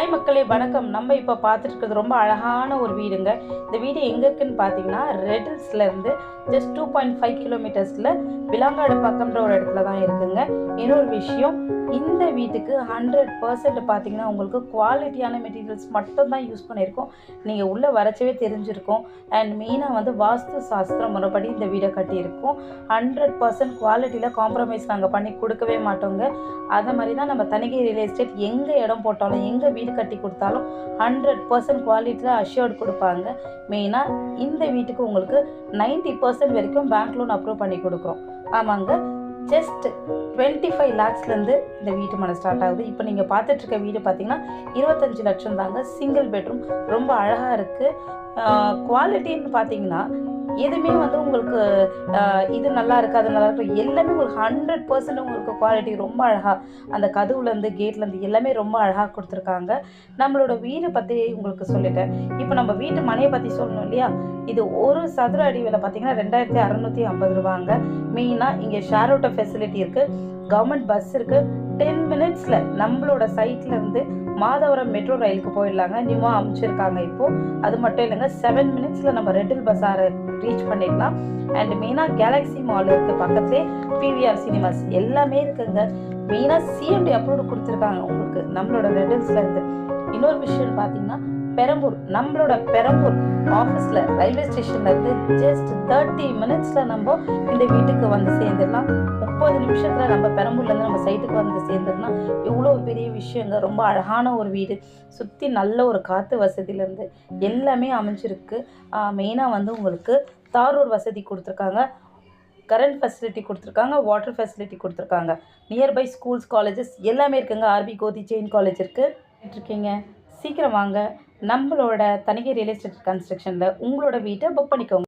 Hi மக்களே வணக்கம். நம்ம இப்போ பார்த்துட்டு இருக்கிறது ரொம்ப அழகான ஒரு வீடுங்க. இந்த வீடு எங்கே இருக்குன்னு பார்த்தீங்கன்னா ரெட்டில்ஸ்லேருந்து ஜஸ்ட் 2.5 கிலோமீட்டர்ஸில் விலாங்காடு பக்கம்ன்ற ஒரு இடத்துல தான் இருக்குங்க. இன்னொரு விஷயம், இந்த வீட்டுக்கு 100% பார்த்தீங்கன்னா உங்களுக்கு குவாலிட்டியான மெட்டீரியல்ஸ் மட்டும்தான் யூஸ் பண்ணியிருக்கோம். நீங்கள் உள்ளே வரச்சவே தெரிஞ்சிருக்கும். அண்ட் மெயினாக வந்து வாஸ்து சாஸ்திரம் முறைப்படி இந்த வீடை கட்டியிருக்கோம். 100% குவாலிட்டியில் காம்ப்ரமைஸ் நாங்கள் பண்ணி கொடுக்கவே மாட்டோங்க. அதை மாதிரி தான் நம்ம தனிகை ரியல் எஸ்டேட் எங்கே இடம் போட்டாலும் எங்கே வீடு கட்டி கொடுத்தாலும் 100% குவாலிட்டியில் அஷ்யூர்ட் கொடுப்பாங்க. மெயினாக இந்த வீட்டுக்கு உங்களுக்கு 90% வரைக்கும் பேங்க் லோன் அப்ரூவ் பண்ணி கொடுக்குறோம். ஆமாங்க, ஜஸ்ட் 25 lakhsலேருந்து இந்த வீட்டு மனை ஸ்டார்ட் ஆகுது. இப்போ நீங்கள் பார்த்துட்ருக்க வீடு பார்த்தீங்கன்னா 25 லட்சம் தாங்க. சிங்கிள் பெட்ரூம், ரொம்ப அழகாக இருக்குது. குவாலிட்டின்னு பார்த்தீங்கன்னா எதுவுமே வந்து உங்களுக்கு இது நல்லா இருக்குது அது நல்லா இருக்குது எல்லாமே உங்களுக்கு 100% உங்களுக்கு குவாலிட்டி ரொம்ப அழகாக, அந்த கதவுலேருந்து கேட்லேருந்து எல்லாமே ரொம்ப அழகாக கொடுத்துருக்காங்க. நம்மளோட வீடு பற்றி உங்களுக்கு சொல்லிட்டேன். இப்போ நம்ம வீட்டு மனையை பற்றி சொல்லணும் இல்லையா? இது ஒரு சதுர அடி விலை பார்த்தீங்கன்னா 2650 ரூபாங்க. மெயினாக இங்கே ஷேர் ஆட்டோ ஃபெசிலிட்டி இருக்குது, கவர்மெண்ட் பஸ் இருக்குது. 10 minutesல நம்மளோட சைட்லேருந்து மாதவரம் மெட்ரோ ரயிலுக்கு போயிடலாங்க. நியூவாக அமைச்சிருக்காங்க இப்போது. அது மட்டும் இல்லைங்க, 7 minutesல நம்ம ரெட்டில் பஸாரை ரீச் பண்ணிடலாம். அண்ட் மெயினாக கேலக்ஸி மால் இருக்குது பக்கத்துலேயே, பிவிஆர் சினிமாஸ் எல்லாமே இருக்குங்க. மெயினாக சிஎம்டி அப்ரூவ் கொடுத்துருக்காங்க உங்களுக்கு நம்மளோட ரெட்டில்ஸ்லேருந்து. இன்னொரு விஷயம் பார்த்தீங்கன்னா பெரம்பூர், நம்மளோட பெரம்பூர் ஆஃபீஸில் ரயில்வே ஸ்டேஷன்லேருந்து ஜஸ்ட் 30 minutesல நம்ம இந்த வீட்டுக்கு வந்து சேர்ந்துடலாம். 30 நிமிஷத்தில் நம்ம பெரம்பூர்லேருந்து நம்ம சைட்டுக்கு வந்து சேர்ந்துடலாம். இவ்வளோ பெரிய விஷயங்க. ரொம்ப அழகான ஒரு வீடு, சுற்றி நல்ல ஒரு காற்று வசதியிலேருந்து எல்லாமே அமைஞ்சிருக்கு. மெயினாக வந்து உங்களுக்கு தார் ரோடு வசதி கொடுத்துருக்காங்க, கரண்ட் ஃபெசிலிட்டி கொடுத்துருக்காங்க, வாட்டர் ஃபெசிலிட்டி கொடுத்துருக்காங்க. நியர்பை ஸ்கூல்ஸ் காலேஜஸ் எல்லாமே இருக்குங்க. ஆர்பி கோதி ஜெயின் காலேஜ் இருக்கீங்க. சீக்கிரம் வாங்க, நம்மளோட தனிகை ரியல் எஸ்டேட் கன்ஸ்ட்ரக்ஷனில் உங்களோட வீட்டை புக் பண்ணிக்கோங்க.